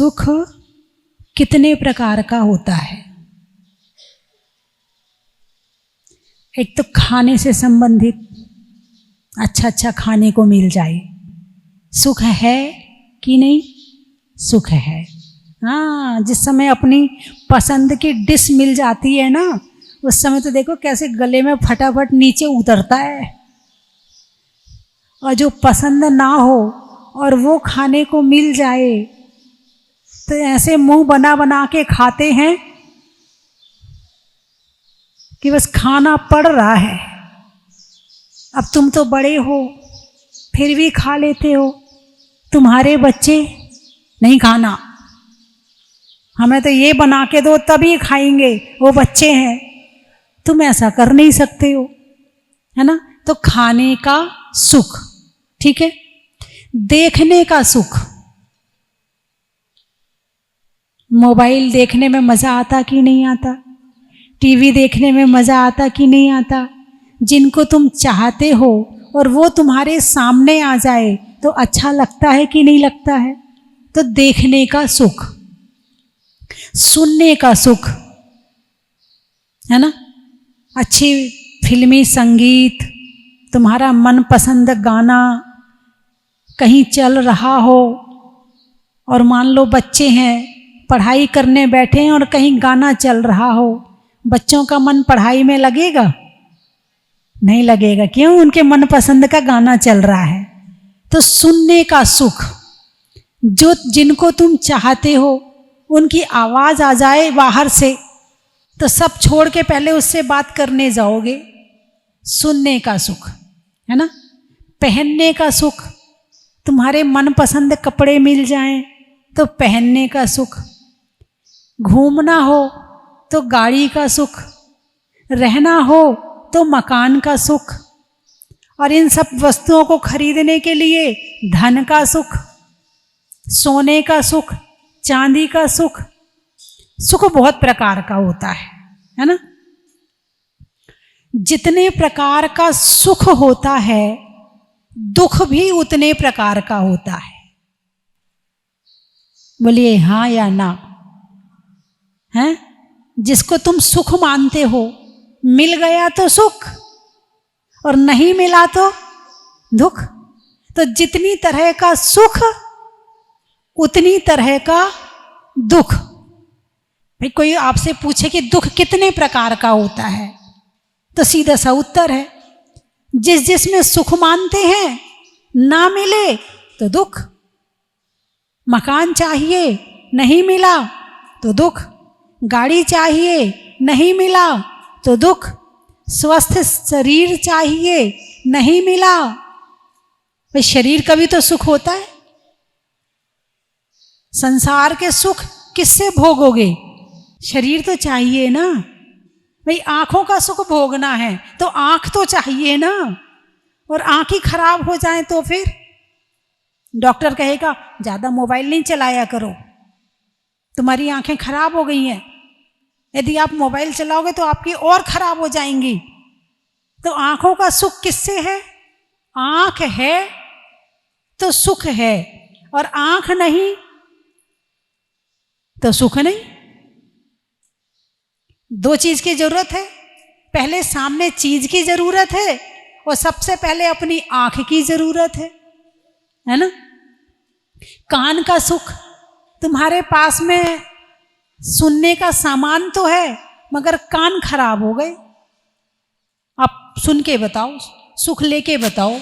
सुख कितने प्रकार का होता है। एक तो खाने से संबंधित, अच्छा अच्छा खाने को मिल जाए, सुख है कि नहीं? सुख है। हाँ, जिस समय अपनी पसंद की डिश मिल जाती है ना, उस समय तो देखो कैसे गले में फटाफट नीचे उतरता है। और जो पसंद ना हो और वो खाने को मिल जाए तो ऐसे मुंह बना बना के खाते हैं कि बस खाना पड़ रहा है। अब तुम तो बड़े हो फिर भी खा लेते हो, तुम्हारे बच्चे नहीं खाना, हमें तो ये बना के दो तभी खाएंगे, वो बच्चे हैं। तुम ऐसा कर नहीं सकते हो, है ना। तो खाने का सुख, ठीक है। देखने का सुख, मोबाइल देखने में मजा आता कि नहीं आता? टीवी देखने में मजा आता कि नहीं आता? जिनको तुम चाहते हो और वो तुम्हारे सामने आ जाए तो अच्छा लगता है कि नहीं लगता है? तो देखने का सुख, सुनने का सुख, है ना। अच्छी फिल्मी संगीत, तुम्हारा मनपसंद गाना कहीं चल रहा हो, और मान लो बच्चे हैं पढ़ाई करने बैठे हैं और कहीं गाना चल रहा हो, बच्चों का मन पढ़ाई में लगेगा? नहीं लगेगा। क्यों? उनके मनपसंद का गाना चल रहा है। तो सुनने का सुख, जो जिनको तुम चाहते हो उनकी आवाज़ आ जाए बाहर से तो सब छोड़ के पहले उससे बात करने जाओगे, सुनने का सुख, है ना। पहनने का सुख, तुम्हारे मनपसंद कपड़े मिल जाएं तो पहनने का सुख। घूमना हो तो गाड़ी का सुख, रहना हो तो मकान का सुख, और इन सब वस्तुओं को खरीदने के लिए धन का सुख, सोने का सुख, चांदी का सुख। सुख बहुत प्रकार का होता है ना। जितने प्रकार का सुख होता है दुख भी उतने प्रकार का होता है। बोलिए हाँ या ना? हैं? जिसको तुम सुख मानते हो, मिल गया तो सुख और नहीं मिला तो दुख। तो जितनी तरह का सुख उतनी तरह का दुख। भाई कोई आपसे पूछे कि दुख कितने प्रकार का होता है तो सीधा सा उत्तर है, जिस जिसमें सुख मानते हैं ना मिले तो दुख। मकान चाहिए नहीं मिला तो दुख, गाड़ी चाहिए नहीं मिला तो दुख, स्वस्थ शरीर चाहिए नहीं मिला। भाई शरीर का भी तो सुख होता है। संसार के सुख किससे भोगोगे? शरीर तो चाहिए ना। भाई आंखों का सुख भोगना है तो आंख तो चाहिए ना, और आंख ही खराब हो जाए तो फिर डॉक्टर कहेगा ज्यादा मोबाइल नहीं चलाया करो, तुम्हारी आंखें खराब हो गई हैं, यदि आप मोबाइल चलाओगे तो आपकी और खराब हो जाएंगी। तो आंखों का सुख किससे है? आंख है तो सुख है, और आंख नहीं तो सुख नहीं। दो चीज की जरूरत है, पहले सामने चीज की जरूरत है और सबसे पहले अपनी आंख की जरूरत है ना। कान का सुख, तुम्हारे पास में सुनने का सामान तो है मगर कान खराब हो गए, आप सुन के बताओ, सुख लेके बताओ।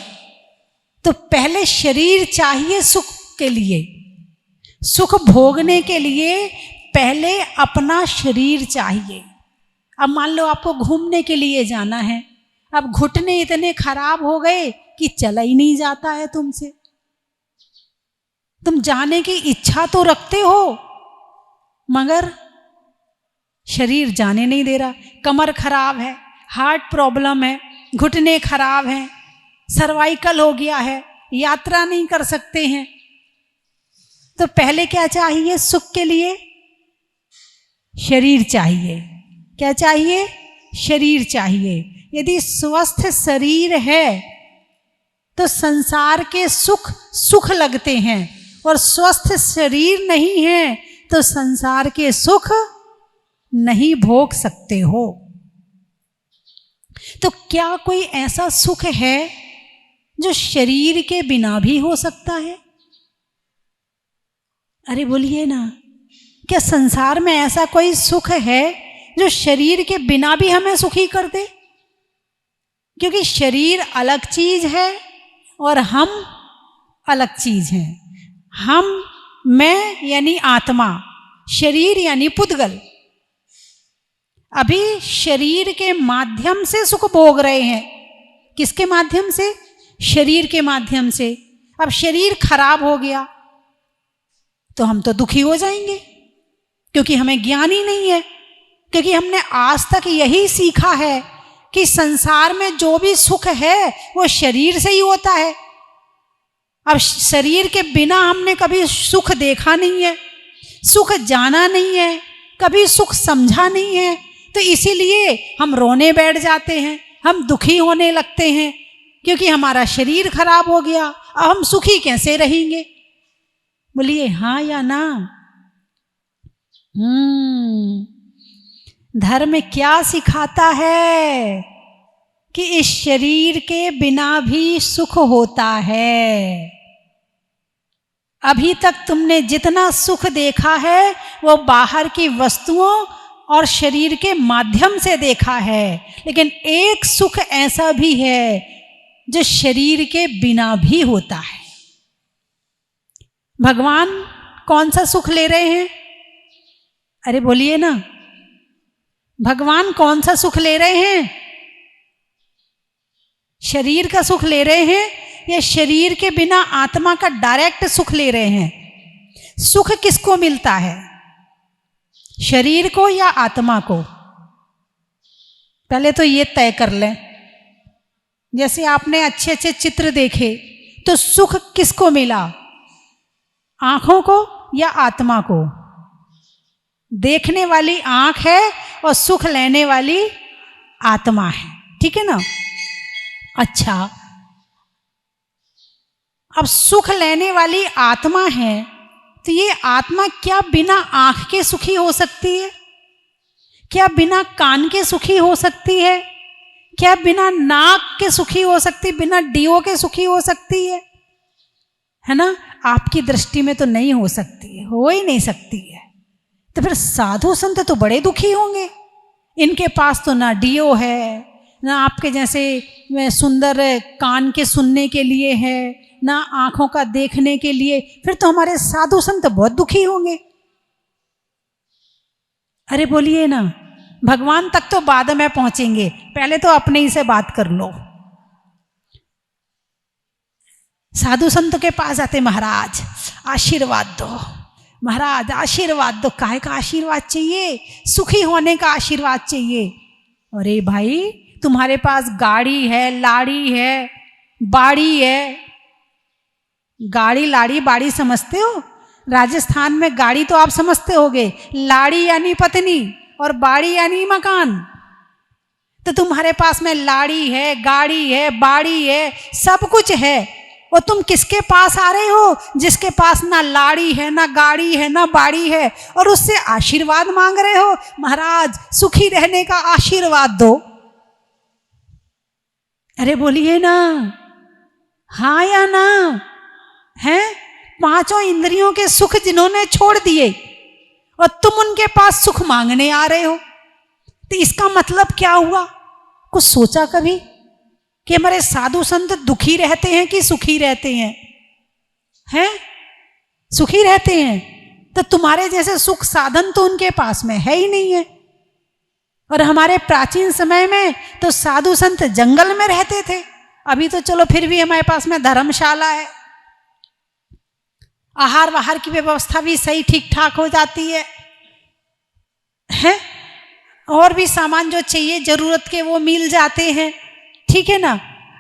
तो पहले शरीर चाहिए सुख के लिए, सुख भोगने के लिए पहले अपना शरीर चाहिए। अब मान लो आपको घूमने के लिए जाना है, अब घुटने इतने खराब हो गए कि चला ही नहीं जाता है तुमसे। तुम जाने की इच्छा तो रखते हो मगर शरीर जाने नहीं दे रहा। कमर खराब है, हार्ट प्रॉब्लम है, घुटने खराब हैं, सर्वाइकल हो गया है, यात्रा नहीं कर सकते हैं। तो पहले क्या चाहिए? सुख के लिए शरीर चाहिए। क्या चाहिए? शरीर चाहिए। यदि स्वस्थ शरीर है तो संसार के सुख सुख लगते हैं, और स्वस्थ शरीर नहीं है तो संसार के सुख नहीं भोग सकते हो। तो क्या कोई ऐसा सुख है जो शरीर के बिना भी हो सकता है? अरे बोलिए ना, क्या संसार में ऐसा कोई सुख है जो शरीर के बिना भी हमें सुखी कर दे? क्योंकि शरीर अलग चीज है और हम अलग चीज हैं। हम, मैं यानी आत्मा, शरीर यानी पुद्गल। अभी शरीर के माध्यम से सुख भोग रहे हैं। किसके माध्यम से? शरीर के माध्यम से। अब शरीर खराब हो गया तो हम तो दुखी हो जाएंगे, क्योंकि हमें ज्ञान ही नहीं है। क्योंकि हमने आज तक यही सीखा है कि संसार में जो भी सुख है वो शरीर से ही होता है। अब शरीर के बिना हमने कभी सुख देखा नहीं है, सुख जाना नहीं है, कभी सुख समझा नहीं है। तो इसीलिए हम रोने बैठ जाते हैं, हम दुखी होने लगते हैं, क्योंकि हमारा शरीर खराब हो गया। अब हम सुखी कैसे रहेंगे? बोलिए हाँ या ना? धर्म क्या सिखाता है कि इस शरीर के बिना भी सुख होता है। अभी तक तुमने जितना सुख देखा है वो बाहर की वस्तुओं और शरीर के माध्यम से देखा है, लेकिन एक सुख ऐसा भी है जो शरीर के बिना भी होता है। भगवान कौन सा सुख ले रहे हैं? अरे बोलिए ना, भगवान कौन सा सुख ले रहे हैं? शरीर का सुख ले रहे हैं या शरीर के बिना आत्मा का डायरेक्ट सुख ले रहे हैं? सुख किसको मिलता है, शरीर को या आत्मा को? पहले तो ये तय कर लें। जैसे आपने अच्छे अच्छे चित्र देखे तो सुख किसको मिला, आंखों को या आत्मा को? देखने वाली आंख है और सुख लेने वाली आत्मा है, ठीक है ना? अच्छा, अब सुख लेने वाली आत्मा है तो ये आत्मा क्या बिना आंख के सुखी हो सकती है? क्या बिना कान के सुखी हो सकती है? क्या बिना नाक के सुखी हो सकती, बिना डीओ के सुखी हो सकती है ना? आपकी दृष्टि में तो नहीं हो सकती है, हो ही नहीं सकती है। तो फिर साधु संत तो बड़े दुखी होंगे। इनके पास तो ना डीओ है, ना आपके जैसे सुंदर कान के सुनने के लिए है, ना आंखों का देखने के लिए। फिर तो हमारे साधु संत बहुत दुखी होंगे। अरे बोलिए ना, भगवान तक तो बाद में पहुंचेंगे, पहले तो अपने ही से बात कर लो। साधु संत के पास आते, महाराज आशीर्वाद दो, महाराज आशीर्वाद दो। काहे का आशीर्वाद चाहिए? सुखी होने का आशीर्वाद चाहिए। अरे भाई, तुम्हारे पास गाड़ी है, लाड़ी है, बाड़ी है। गाड़ी लाड़ी बाड़ी समझते हो? राजस्थान में गाड़ी तो आप समझते होगे, लाड़ी यानी पत्नी और बाड़ी यानी मकान। तो तुम्हारे पास में लाड़ी है, गाड़ी है, बाड़ी है, सब कुछ है, और तुम किसके पास आ रहे हो? जिसके पास ना लाड़ी है, ना गाड़ी है, ना बाड़ी है, और उससे आशीर्वाद मांग रहे हो, महाराज सुखी रहने का आशीर्वाद दो। अरे बोलिए ना, हाँ या ना? हैं? पांचों इंद्रियों के सुख जिन्होंने छोड़ दिए और तुम उनके पास सुख मांगने आ रहे हो, तो इसका मतलब क्या हुआ? कुछ सोचा कभी कि हमारे साधु संत दुखी रहते हैं कि सुखी रहते हैं? हैं? सुखी रहते हैं। तो तुम्हारे जैसे सुख साधन तो उनके पास में है ही नहीं है। और हमारे प्राचीन समय में तो साधु संत जंगल में रहते थे। अभी तो चलो फिर भी हमारे पास में धर्मशाला है, आहार वाहार की व्यवस्था भी सही ठीक ठाक हो जाती है, और भी सामान जो चाहिए जरूरत के वो मिल जाते हैं, ठीक है ना?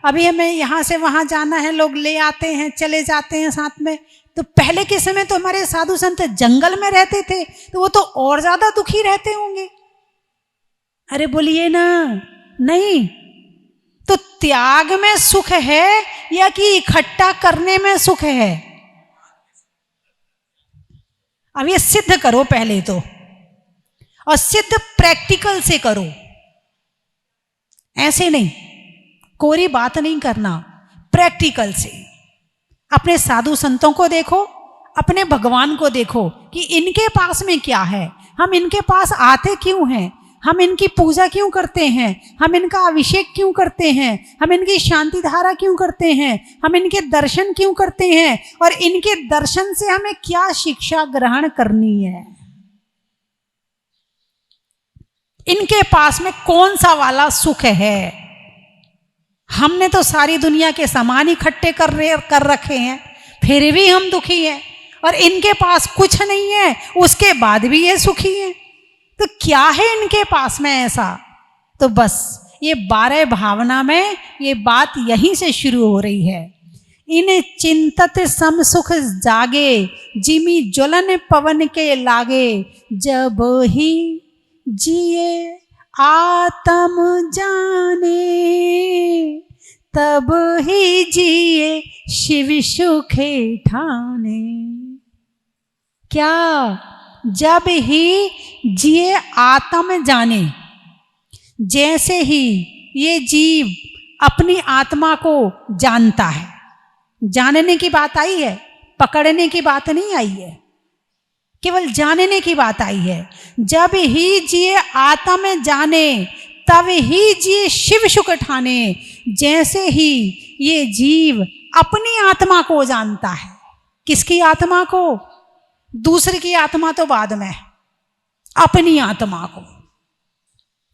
अभी हमें यहाँ से वहाँ जाना है, लोग ले आते हैं, चले जाते हैं साथ में। तो पहले के समय तो हमारे साधु संत जंगल में रहते थे, तो वो तो और ज्यादा दुखी रहते होंगे। अरे बोलिए ना, नहीं। तो त्याग में सुख है या कि इकट्ठा करने में सुख है? अब ये सिद्ध करो पहले तो, और सिद्ध प्रैक्टिकल से करो, ऐसे नहीं, कोरी बात नहीं करना, प्रैक्टिकल से। अपने साधु संतों को देखो, अपने भगवान को देखो कि इनके पास में क्या है, हम इनके पास आते क्यों हैं, हम इनकी पूजा क्यों करते हैं, हम इनका अभिषेक क्यों करते हैं, हम इनकी शांति धारा क्यों करते हैं, हम इनके दर्शन क्यों करते हैं, और इनके दर्शन से हमें क्या शिक्षा ग्रहण करनी है, इनके पास में कौन सा वाला सुख है। हमने तो सारी दुनिया के सामान इकट्ठे कर रखे हैं, फिर भी हम दुखी हैं, और इनके पास कुछ नहीं है, उसके बाद भी ये सुखी हैं। तो क्या है इनके पास में ऐसा? तो बस ये 12 भावना में ये बात यहीं से शुरू हो रही है। इन चिंतत सम सुख जागे, जिमी ज्वलन पवन के लागे, जब ही जिए आत्म जाने, तब ही जिए शिव सुखे ठाने। क्या? जब ही जिए आत्म जाने, जैसे ही ये जीव अपनी आत्मा को जानता है, जानने की बात आई है, पकड़ने की बात नहीं आई है, केवल जानने की बात आई है। जब ही जिए आत्म जाने, तब ही जिए शिव सुख ठाने। जैसे ही ये जीव अपनी आत्मा को जानता है, किसकी आत्मा को? दूसरे की आत्मा तो बाद में, अपनी आत्मा को।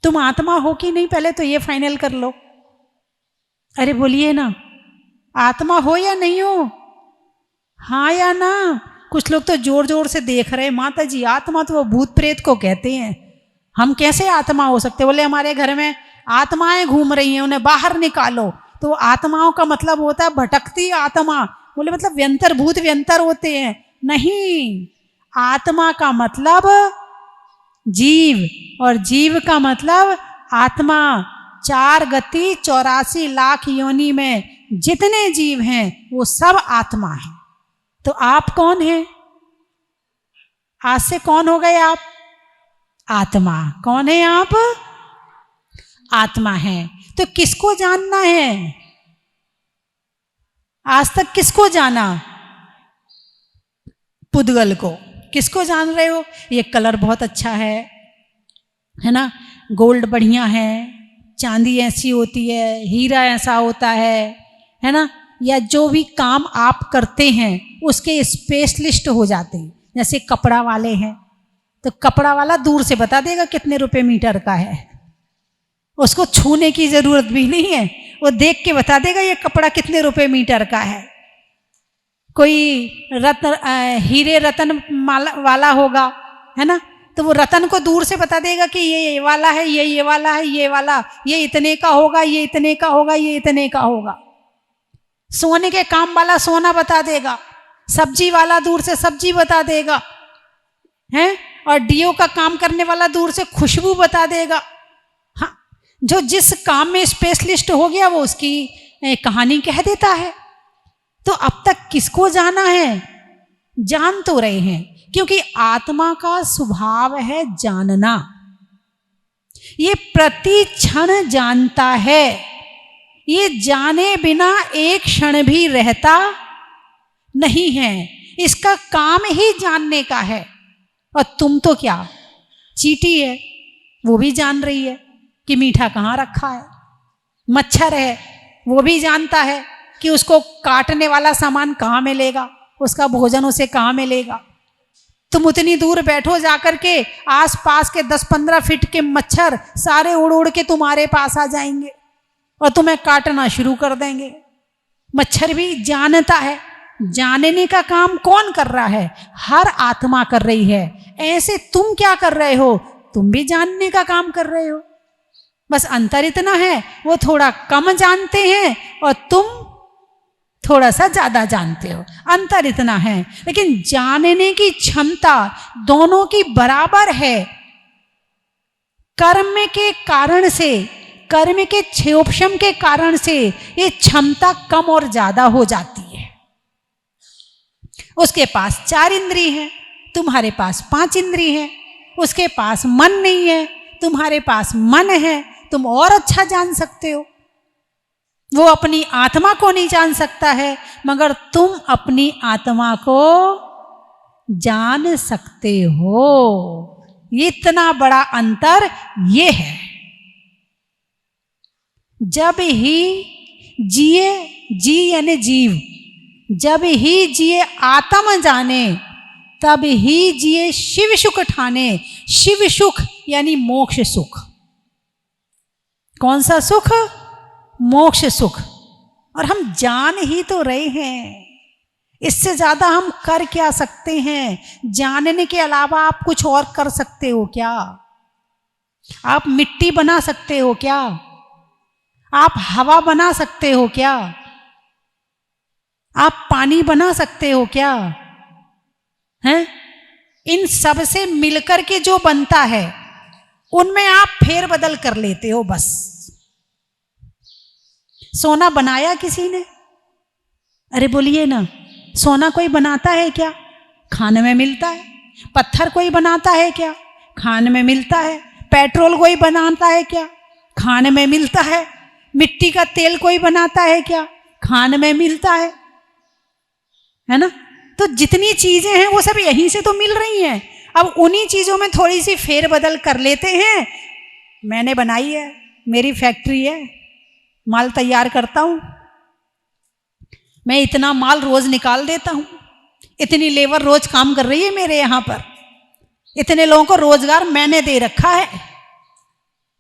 तुम आत्मा हो कि नहीं, पहले तो ये फाइनल कर लो। अरे बोलिए ना, आत्मा हो या नहीं हो? हाँ या ना? कुछ लोग तो जोर जोर से देख रहे, माता जी आत्मा तो वो भूत प्रेत को कहते हैं, हम कैसे आत्मा हो सकते? बोले हमारे घर में आत्माएं घूम रही हैं, उन्हें बाहर निकालो। तो आत्माओं का मतलब होता है भटकती आत्मा। बोले मतलब व्यंतर, भूत व्यंतर होते हैं? नहीं, आत्मा का मतलब जीव, और जीव का मतलब आत्मा। 4 गति 84 लाख योनि में जितने जीव हैं वो सब आत्मा है। तो आप कौन हैं? आज से कौन हो गए आप? आत्मा। कौन है आप? आत्मा है। तो किसको जानना है? आज तक किसको जाना? पुद्गल को। किसको जान रहे हो? ये कलर बहुत अच्छा है ना, गोल्ड बढ़िया है, चांदी ऐसी होती है, हीरा ऐसा होता है ना, या जो भी काम आप करते हैं उसके स्पेशलिस्ट हो जाते हैं। जैसे कपड़ा वाले हैं तो कपड़ा वाला दूर से बता देगा कितने रुपए मीटर का है, उसको छूने की जरूरत भी नहीं है, वो देख के बता देगा ये कपड़ा कितने रुपए मीटर का है। कोई हीरे रतन वाला होगा, है ना, तो वो रतन को दूर से बता देगा कि ये वाला है, ये वाला है, ये वाला, ये इतने का होगा, ये इतने का होगा, ये इतने का होगा। सोने के काम वाला सोना बता देगा, सब्जी वाला दूर से सब्जी बता देगा, हैं, और डीओ का काम करने वाला दूर से खुशबू बता देगा। हाँ, जो जिस काम में स्पेशलिस्ट हो गया वो उसकी कहानी कह देता है। तो अब तक किसको जाना है? जान तो रहे हैं, क्योंकि आत्मा का स्वभाव है जानना। ये प्रति क्षण जानता है, ये जाने बिना एक क्षण भी रहता नहीं है, इसका काम ही जानने का है। और तुम तो क्या चींटी है, वो भी जान रही है कि मीठा कहाँ रखा है। मच्छर है, वो भी जानता है कि उसको काटने वाला सामान कहाँ मिलेगा, उसका भोजन उसे कहाँ मिलेगा। तुम उतनी दूर बैठो जाकर के, आस पास के 10-15 फीट के मच्छर सारे उड़ उड़ के तुम्हारे पास आ जाएंगे और तुम्हें काटना शुरू कर देंगे। मच्छर भी जानता है। जानने का काम कौन कर रहा है? हर आत्मा कर रही है। ऐसे तुम क्या कर रहे हो? तुम भी जानने का काम कर रहे हो। बस अंतर इतना है, वो थोड़ा कम जानते हैं और तुम थोड़ा सा ज्यादा जानते हो, अंतर इतना है। लेकिन जानने की क्षमता दोनों की बराबर है। कर्म के कारण से, कर्म के क्षयोपशम के कारण से ये क्षमता कम और ज्यादा हो जाती है। उसके पास 4 इंद्रिय हैं, तुम्हारे पास 5 इंद्रिय है, उसके पास मन नहीं है, तुम्हारे पास मन है, तुम और अच्छा जान सकते हो। वो अपनी आत्मा को नहीं जान सकता है, मगर तुम अपनी आत्मा को जान सकते हो। ये इतना बड़ा अंतर ये है। जब ही जिए, जी यानी जीव, जब ही जिए आत्म जाने, तब ही जिए शिव सुख ठाने। शिव सुख यानी मोक्ष सुख। कौन सा सुख? मोक्ष सुख। और हम जान ही तो रहे हैं, इससे ज्यादा हम कर क्या सकते हैं? जानने के अलावा आप कुछ और कर सकते हो क्या? आप मिट्टी बना सकते हो क्या? आप हवा बना सकते हो क्या? आप पानी बना सकते हो क्या? हैं? इन सब से मिलकर के जो बनता है, उनमें आप फेर बदल कर लेते हो बस। सोना बनाया किसी ने? अरे बोलिए ना, सोना कोई बनाता है क्या? खाने में मिलता है। पत्थर कोई बनाता है क्या? खाने में मिलता है। पेट्रोल कोई बनाता है क्या? खाने में मिलता है। मिट्टी का तेल कोई बनाता है क्या? खाने में मिलता है ना? तो जितनी चीजें हैं वो सब यहीं से तो मिल रही हैं। अब उन्हीं चीजों में थोड़ी सी फेर बदल कर लेते हैं। मैंने बनाई है, मेरी फैक्ट्री है, माल तैयार करता हूं, मैं इतना माल रोज निकाल देता हूं, इतनी लेबर रोज काम कर रही है मेरे यहां पर, इतने लोगों को रोजगार मैंने दे रखा है।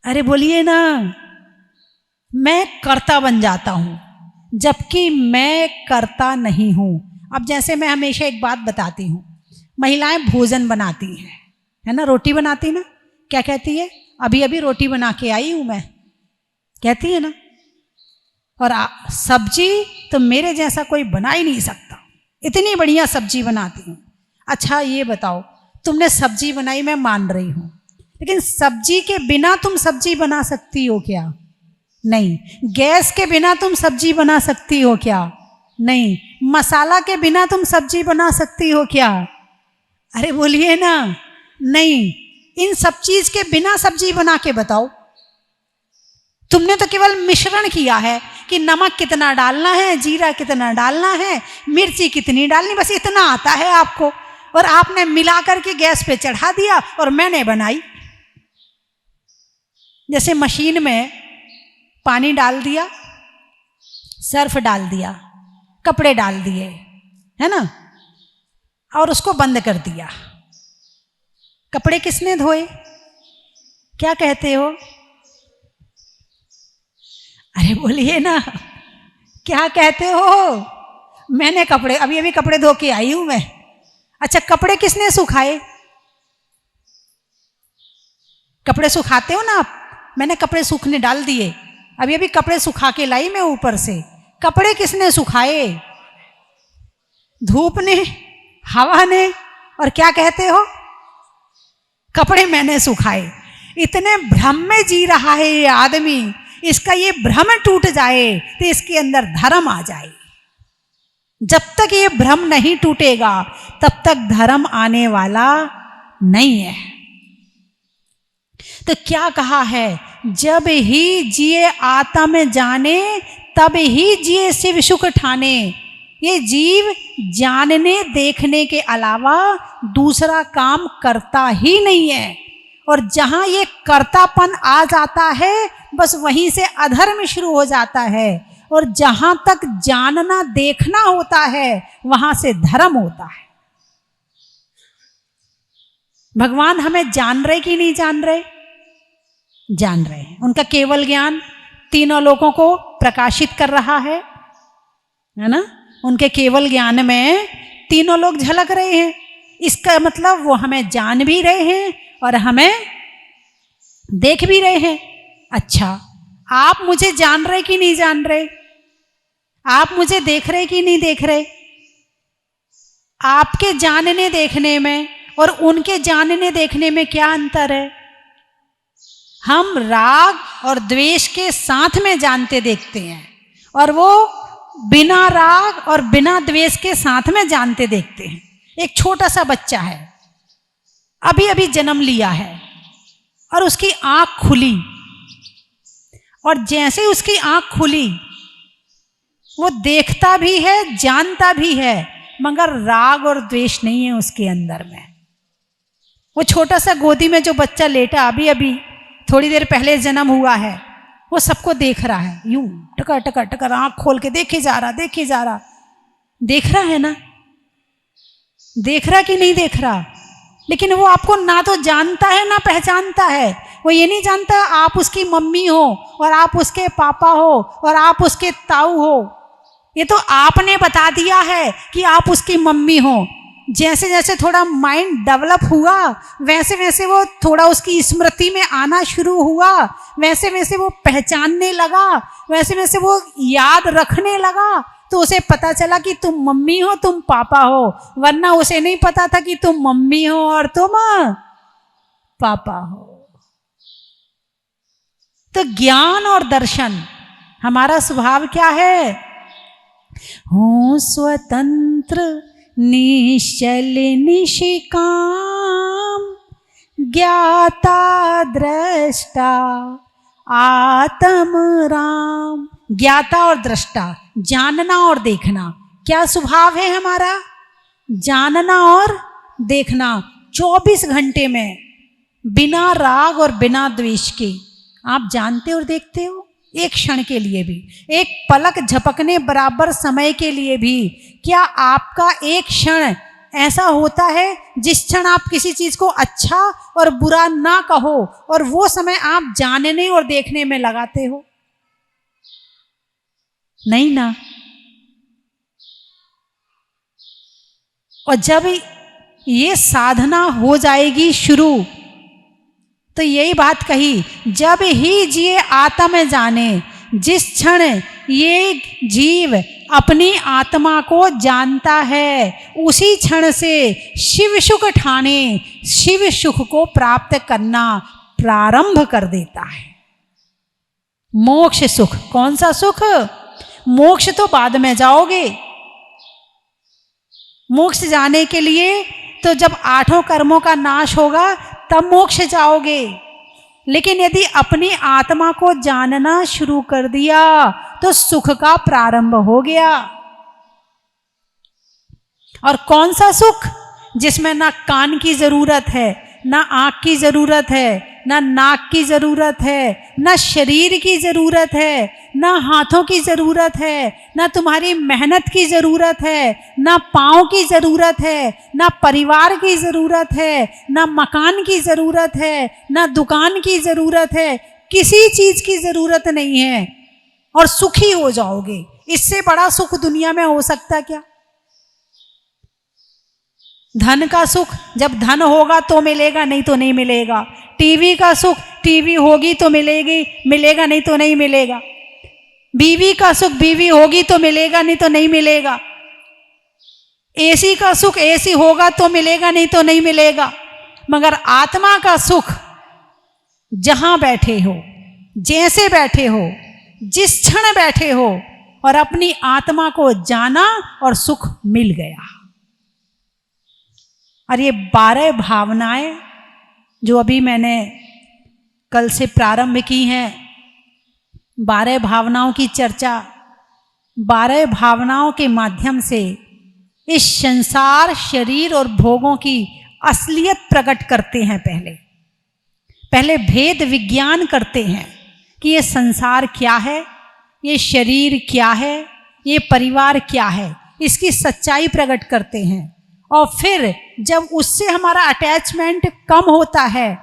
अरे बोलिए ना, मैं कर्ता बन जाता हूं, जबकि मैं कर्ता नहीं हूं। अब जैसे मैं हमेशा एक बात बताती हूं, महिलाएं भोजन बनाती हैं, है ना, रोटी बनाती ना, क्या कहती है? अभी अभी रोटी बना के आई हूं मैं, कहती है ना। और सब्जी तो मेरे जैसा कोई बना ही नहीं सकता, इतनी बढ़िया सब्जी बनाती हूँ। अच्छा ये बताओ, तुमने सब्जी बनाई, मैं मान रही हूँ, लेकिन सब्जी के बिना तुम सब्जी बना सकती हो क्या? नहीं। गैस के बिना तुम सब्जी बना सकती हो क्या? नहीं। मसाला के बिना तुम सब्जी बना सकती हो क्या? अरे बोलिए ना, नहीं। इन सब चीज के बिना सब्जी बना के बताओ। तुमने तो केवल मिश्रण किया है कि नमक कितना डालना है, जीरा कितना डालना है, मिर्ची कितनी डालनी, बस इतना आता है आपको, और आपने मिला करके गैस पे चढ़ा दिया और मैंने बनाई। जैसे मशीन में पानी डाल दिया, सर्फ डाल दिया, कपड़े डाल दिए, है ना, और उसको बंद कर दिया। कपड़े किसने धोए? क्या कहते हो? अरे बोलिए ना, क्या कहते हो? मैंने कपड़े, अभी अभी कपड़े धो के आई हूं मैं। अच्छा, कपड़े किसने सुखाए? कपड़े सुखाते हो ना आप, मैंने कपड़े सूखने डाल दिए, अभी अभी कपड़े सुखा के लाई मैं ऊपर से। कपड़े किसने सुखाए? धूप ने, हवा ने, और क्या कहते हो? कपड़े मैंने सुखाए। इतने भ्रम में जी रहा है ये आदमी, इसका ये भ्रम टूट जाए तो इसके अंदर धर्म आ जाए। जब तक ये भ्रम नहीं टूटेगा तब तक धर्म आने वाला नहीं है। तो क्या कहा है? जब ही जिए आत्म जाने, तब ही जिए शिव सुख ठाने। ये जीव जानने देखने के अलावा दूसरा काम करता ही नहीं है, और जहां ये कर्तापन आ जाता है बस वहीं से अधर्म शुरू हो जाता है, और जहां तक जानना देखना होता है वहां से धर्म होता है। भगवान हमें जान रहे कि नहीं जान रहे? जान रहे हैं। उनका केवल ज्ञान तीनों लोगों को प्रकाशित कर रहा है ना। उनके केवल ज्ञान में तीनों लोग झलक रहे हैं। इसका मतलब वो हमें जान भी रहे हैं और हमें देख भी रहे हैं। अच्छा, आप मुझे जान रहे कि नहीं जान रहे? आप मुझे देख रहे कि नहीं देख रहे? आपके जानने देखने में और उनके जानने देखने में क्या अंतर है? हम राग और द्वेष के साथ में जानते देखते हैं, और वो बिना राग और बिना द्वेष के साथ में जानते देखते हैं। एक छोटा सा बच्चा है, अभी अभी जन्म लिया है और उसकी आंख खुली, और जैसे ही उसकी आंख खुली वो देखता भी है, जानता भी है, मगर राग और द्वेष नहीं है उसके अंदर में। वो छोटा सा गोदी में जो बच्चा लेटा अभी अभी थोड़ी देर पहले जन्म हुआ है, वो सबको देख रहा है, यूं टकर टकर टकर आंख खोल के देखे जा रहा, देखे जा रहा। देख रहा है ना, देख रहा कि नहीं देख रहा? लेकिन वो आपको ना तो जानता है ना पहचानता है। वो ये नहीं जानता आप उसकी मम्मी हो और आप उसके पापा हो और आप उसके ताऊ हो। ये तो आपने बता दिया है कि आप उसकी मम्मी हो। जैसे जैसे थोड़ा माइंड डेवलप हुआ वैसे वैसे वो थोड़ा उसकी स्मृति में आना शुरू हुआ, वैसे वैसे वो पहचानने लगा, वैसे वैसे वो याद रखने लगा। तो उसे पता चला कि तुम मम्मी हो, तुम पापा हो, वरना उसे नहीं पता था कि तुम मम्मी हो और तुम पापा हो। तो ज्ञान और दर्शन, हमारा स्वभाव क्या है? हूँ स्वतंत्र निश्चल निष्काम, ज्ञाता दृष्टा आत्म राम। ज्ञाता और दृष्टा, जानना और देखना, क्या स्वभाव है हमारा? जानना और देखना 24 घंटे में, बिना राग और बिना द्वेष के। आप जानते और देखते हो एक क्षण के लिए भी, एक पलक झपकने बराबर समय के लिए भी। क्या आपका एक क्षण ऐसा होता है जिस क्षण आप किसी चीज को अच्छा और बुरा ना कहो और वो समय आप जानने और देखने में लगाते हो? नहीं ना। और जब ये साधना हो जाएगी शुरू, तो यही बात कही, जब ही जिए आत्म जाने। जिस क्षण ये जीव अपनी आत्मा को जानता है, उसी क्षण से शिव सुख ठाने, शिव सुख को प्राप्त करना प्रारंभ कर देता है। मोक्ष सुख। कौन सा सुख? मोक्ष तो बाद में जाओगे। मोक्ष जाने के लिए तो जब 8 कर्मों का नाश होगा तब मोक्ष जाओगे। लेकिन यदि अपनी आत्मा को जानना शुरू कर दिया तो सुख का प्रारंभ हो गया। और कौन सा सुख? जिसमें ना कान की जरूरत है, ना आंख की जरूरत है, ना नाक की जरूरत है, ना शरीर की जरूरत है, ना हाथों की जरूरत है, ना तुम्हारी मेहनत की जरूरत है, ना पाँव की जरूरत है, ना परिवार की जरूरत है, ना मकान की जरूरत है, ना दुकान की जरूरत है। किसी चीज की जरूरत नहीं है और सुखी हो जाओगे। इससे बड़ा सुख दुनिया में हो सकता क्या? धन का सुख, जब धन होगा तो मिलेगा, नहीं तो नहीं मिलेगा। टीवी का सुख, टीवी होगी तो मिलेगी, मिलेगा नहीं तो नहीं मिलेगा। बीवी का सुख, बीवी होगी तो मिलेगा, नहीं तो नहीं मिलेगा। एसी का सुख, एसी होगा तो मिलेगा, नहीं तो नहीं मिलेगा। मगर आत्मा का सुख, जहां बैठे हो, जैसे बैठे हो, जिस क्षण बैठे हो और अपनी आत्मा को जाना और सुख मिल गया। और ये 12 भावनाएं जो अभी मैंने कल से प्रारंभ की हैं, 12 भावनाओं की चर्चा, 12 भावनाओं के माध्यम से इस संसार, शरीर और भोगों की असलियत प्रकट करते हैं। पहले भेद विज्ञान करते हैं कि ये संसार क्या है, ये शरीर क्या है, ये परिवार क्या है, इसकी सच्चाई प्रकट करते हैं। और फिर जब उससे हमारा अटैचमेंट कम होता है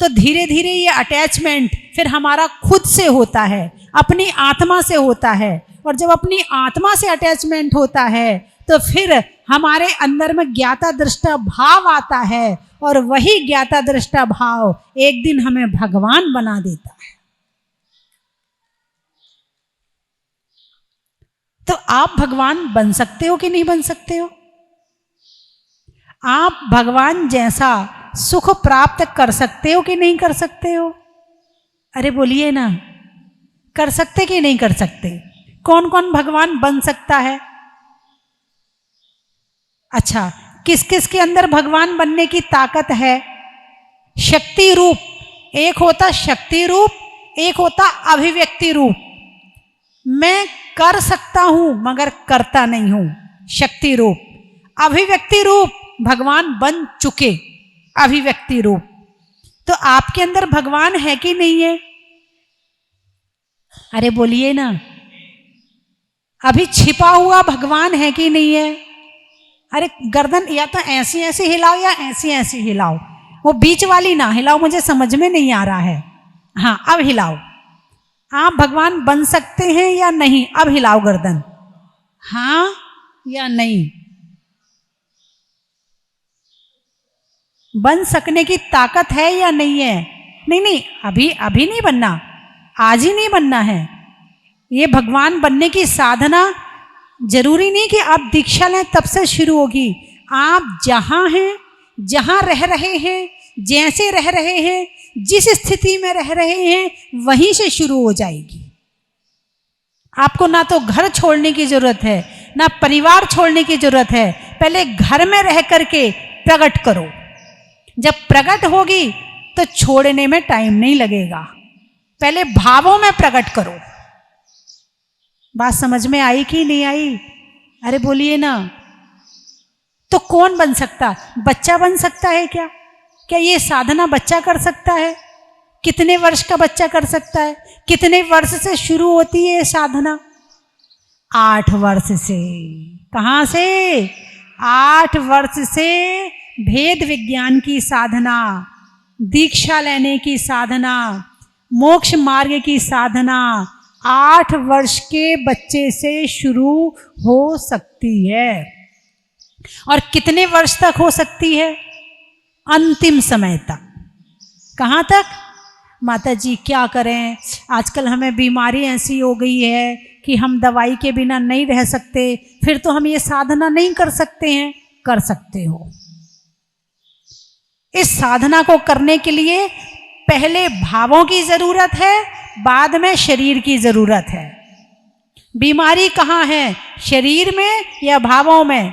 तो धीरे धीरे ये अटैचमेंट फिर हमारा खुद से होता है, अपनी आत्मा से होता है। और जब अपनी आत्मा से अटैचमेंट होता है तो फिर हमारे अंदर में ज्ञाता दृष्टा भाव आता है और वही ज्ञाता दृष्टा भाव एक दिन हमें भगवान बना देता है। तो आप भगवान बन सकते हो कि नहीं बन सकते हो? आप भगवान जैसा सुख प्राप्त कर सकते हो कि नहीं कर सकते हो? अरे बोलिए ना, कर सकते कि नहीं कर सकते? कौन कौन भगवान बन सकता है? अच्छा, किस किस के अंदर भगवान बनने की ताकत है? शक्ति रूप, एक होता शक्ति रूप, एक होता अभिव्यक्ति रूप। मैं कर सकता हूं मगर करता नहीं हूं, शक्ति रूप। अभिव्यक्ति रूप भगवान बन चुके, अभिव्यक्ति रूप। तो आपके अंदर भगवान है कि नहीं है? अरे बोलिए ना, अभी छिपा हुआ भगवान है कि नहीं है? अरे गर्दन या तो ऐसी ऐसी हिलाओ या ऐसी ऐसी हिलाओ, वो बीच वाली ना हिलाओ, मुझे समझ में नहीं आ रहा है। हाँ अब हिलाओ। आप भगवान बन सकते हैं या नहीं? अब हिलाओ गर्दन, हाँ या नहीं? बन सकने की ताकत है या नहीं है? नहीं नहीं, अभी नहीं बनना, आज ही नहीं बनना है। ये भगवान बनने की साधना जरूरी नहीं कि आप दीक्षा लें तब से शुरू होगी। आप जहां हैं, जहां रह रहे हैं, जैसे रह रहे हैं, जिस स्थिति में रह रहे हैं, वहीं से शुरू हो जाएगी। आपको ना तो घर छोड़ने की जरूरत है, ना परिवार छोड़ने की जरूरत है। पहले घर में रह करके प्रकट करो। जब प्रकट होगी तो छोड़ने में टाइम नहीं लगेगा। पहले भावों में प्रकट करो। बात समझ में आई कि नहीं आई? अरे बोलिए ना। तो कौन बन सकता? बच्चा बन सकता है क्या? क्या ये साधना बच्चा कर सकता है? कितने वर्ष का बच्चा कर सकता है? कितने वर्ष से शुरू होती है ये साधना? 8 वर्ष से। कहां से? 8 वर्ष से भेद विज्ञान की साधना, दीक्षा लेने की साधना, मोक्ष मार्ग की साधना 8 वर्ष के बच्चे से शुरू हो सकती है। और कितने वर्ष तक हो सकती है? अंतिम समय तक। कहाँ तक? माता जी क्या करें, आजकल हमें बीमारी ऐसी हो गई है कि हम दवाई के बिना नहीं रह सकते, फिर तो हम ये साधना नहीं कर सकते हैं। कर सकते हो। इस साधना को करने के लिए पहले भावों की जरूरत है, बाद में शरीर की जरूरत है। बीमारी कहाँ है? शरीर में या भावों में?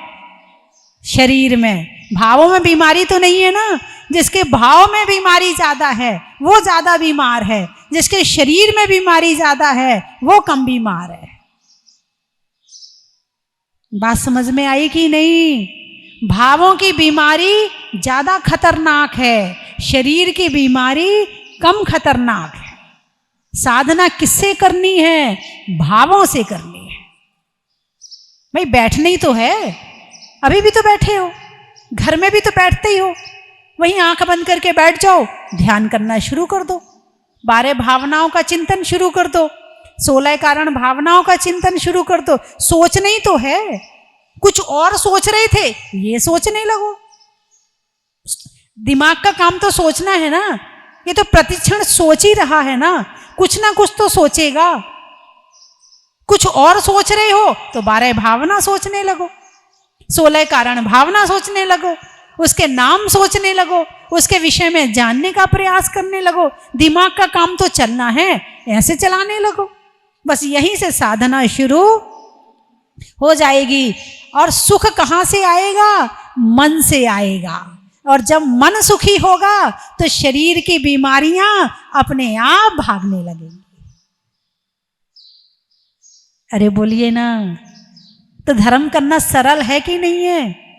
शरीर में। भावों में बीमारी तो नहीं है ना। जिसके भाव में बीमारी ज्यादा है वो ज्यादा बीमार है, जिसके शरीर में बीमारी ज्यादा है वो कम बीमार है। बात समझ में आई कि नहीं? भावों की बीमारी ज्यादा खतरनाक है, शरीर की बीमारी कम खतरनाक है। साधना किससे करनी है? भावों से करनी है। भाई बैठना ही तो है, अभी भी तो बैठे हो, घर में भी तो बैठते ही हो, वहीं आंख बंद करके बैठ जाओ, ध्यान करना शुरू कर दो, 12 भावनाओं का चिंतन शुरू कर दो, 16 कारण भावनाओं का चिंतन शुरू कर दो। सोचना ही तो है, कुछ और सोच रहे थे ये सोचने लगो। दिमाग का काम तो सोचना है ना, ये तो प्रतिक्षण सोच ही रहा है ना, कुछ ना कुछ तो सोचेगा। कुछ और सोच रहे हो तो 12 भावना सोचने लगो, 16 कारण भावना सोचने लगो, उसके नाम सोचने लगो, उसके विषय में जानने का प्रयास करने लगो। दिमाग का काम तो चलना है, ऐसे चलाने लगो। बस यहीं से साधना शुरू हो जाएगी। और सुख कहाँ से आएगा? मन से आएगा। और जब मन सुखी होगा तो शरीर की बीमारियां अपने आप भागने लगेंगी। अरे बोलिए ना। तो धर्म करना सरल है कि नहीं है?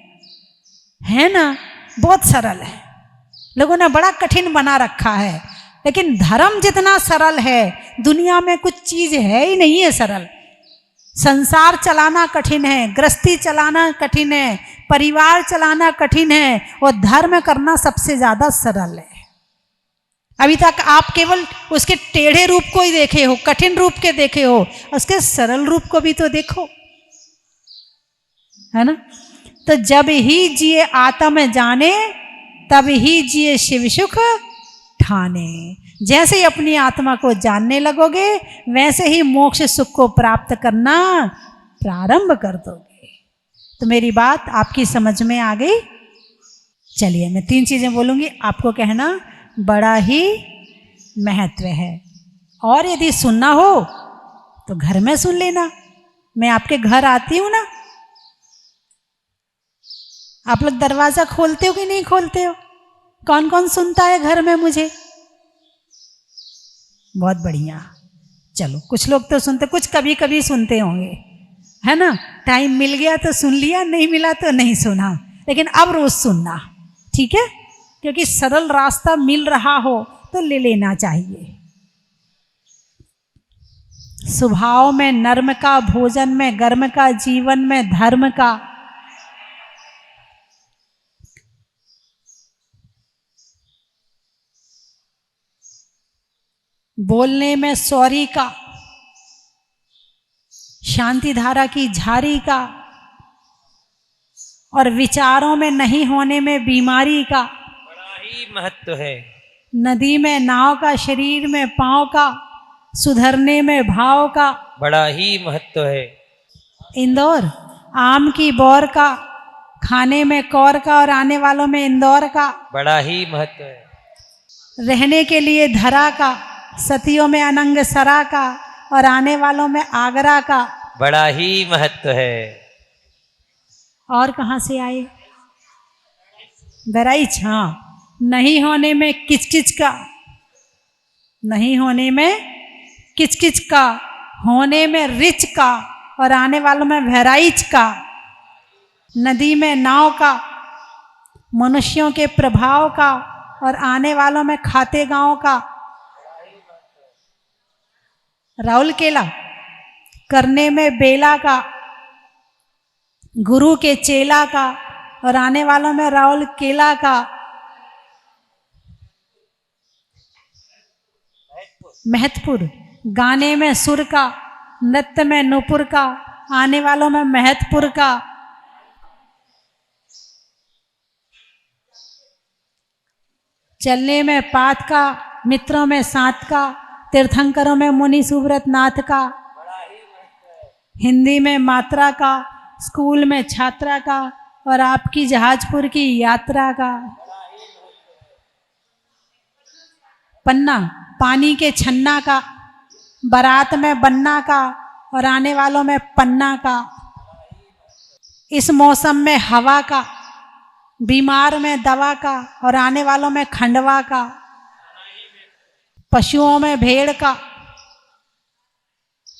है ना, बहुत सरल है। लोगों ने बड़ा कठिन बना रखा है, लेकिन धर्म जितना सरल है दुनिया में कुछ चीज है ही नहीं है सरल। संसार चलाना कठिन है, गृहस्थी चलाना कठिन है, परिवार चलाना कठिन है, और धर्म करना सबसे ज्यादा सरल है। अभी तक आप केवल उसके टेढ़े रूप को ही देखे हो, कठिन रूप के देखे हो, उसके सरल रूप को भी तो देखो, है ना। तो जब ही जिए आत्म जाने, तब ही जिए शिव सुख ठाने। जैसे ही अपनी आत्मा को जानने लगोगे वैसे ही मोक्ष सुख को प्राप्त करना प्रारंभ कर दोगे। तो मेरी बात आपकी समझ में आ गई? चलिए मैं 3 चीजें बोलूंगी, आपको कहना बड़ा ही महत्व है। और यदि सुनना हो तो घर में सुन लेना, मैं आपके घर आती हूं ना, आप लोग दरवाजा खोलते हो कि नहीं खोलते हो? कौन कौन सुनता है घर में मुझे? बहुत बढ़िया। चलो, कुछ लोग तो सुनते, कुछ कभी कभी सुनते होंगे, है ना? टाइम मिल गया तो सुन लिया, नहीं मिला तो नहीं सुना, लेकिन अब रोज सुनना, ठीक है? क्योंकि सरल रास्ता मिल रहा हो तो ले लेना चाहिए। स्वभाव में नर्म का, भोजन में गर्म का, जीवन में धर्म का। बोलने में सॉरी का, शांति धारा की झारी का, और विचारों में नहीं होने में बीमारी का। बड़ा ही महत्व है। नदी में नाव का, शरीर में पांव का, सुधरने में भाव का। बड़ा ही महत्व है। इंदौर आम की बौर का, खाने में कौर का और आने वालों में इंदौर का। बड़ा ही महत्व है। रहने के लिए धरा का, सतियों में अनंग सरा का और आने वालों में आगरा का। बड़ा ही महत्व है। और कहाँ से आए? बहराइच। हाँ, नहीं होने में किचकिच का, नहीं होने में किचकिच का, होने में रिच का और आने वालों में बहराइच का। नदी में नाव का, मनुष्यों के प्रभाव का और आने वालों में खाते गांव का। राउरकेला करने में बेला का, गुरु के चेला का और आने वालों में राउरकेला का। महतपुर गाने में सुर का, नृत्य में नुपुर का, आने वालों में महतपुर का। चलने में पात का, मित्रों में साथ का, तीर्थंकरों में मुनि सुव्रत नाथ का। हिंदी में मात्रा का, स्कूल में छात्रा का और आपकी जहाजपुर की यात्रा का। पन्ना पानी के छन्ना का, बारात में बन्ना का और आने वालों में पन्ना का। इस मौसम में हवा का, बीमार में दवा का और आने वालों में खंडवा का। पशुओं में भेड़ का,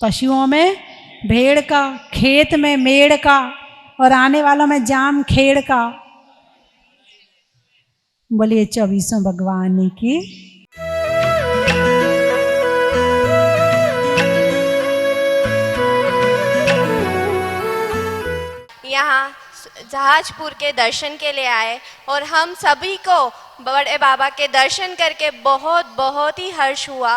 पशुओं में भेड़ का। खेत में मेड़ का और आने वालों में जाम खेड़ का। बोलिए 24 भगवान की। यहाँ जहाजपुर के दर्शन के लिए आए और हम सभी को बड़े बाबा के दर्शन करके बहुत बहुत ही हर्ष हुआ।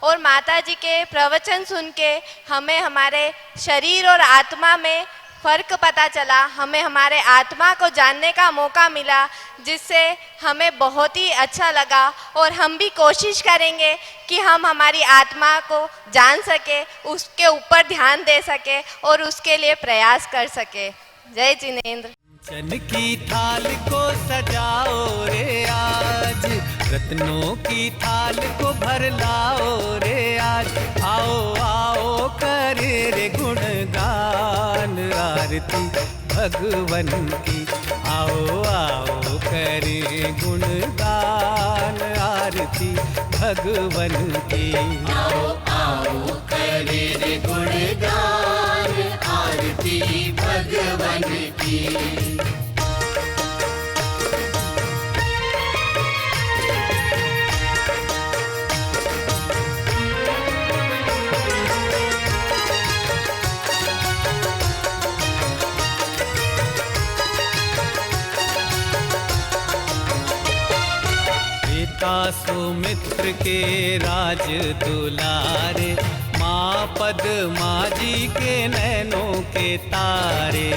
और माता जी के प्रवचन सुन के हमें हमारे शरीर और आत्मा में फ़र्क पता चला, हमें हमारे आत्मा को जानने का मौका मिला, जिससे हमें बहुत ही अच्छा लगा। और हम भी कोशिश करेंगे कि हम हमारी आत्मा को जान सके, उसके ऊपर ध्यान दे सके और उसके लिए प्रयास कर सके। जय जिनेंद्र। चन की थाल को सजाओ रे आज, रत्नों की थाल को भर लाओ रे आज। आओ आओ करे रे गुणगान आरती भगवन की। आओ आओ करे गुणगान आरती भगवन की। आओ आओ करे रे गुणगान आरती भगवन की। सुमित्र के राज दुलारे, माँ पद्मा जी के नैनों के तारे।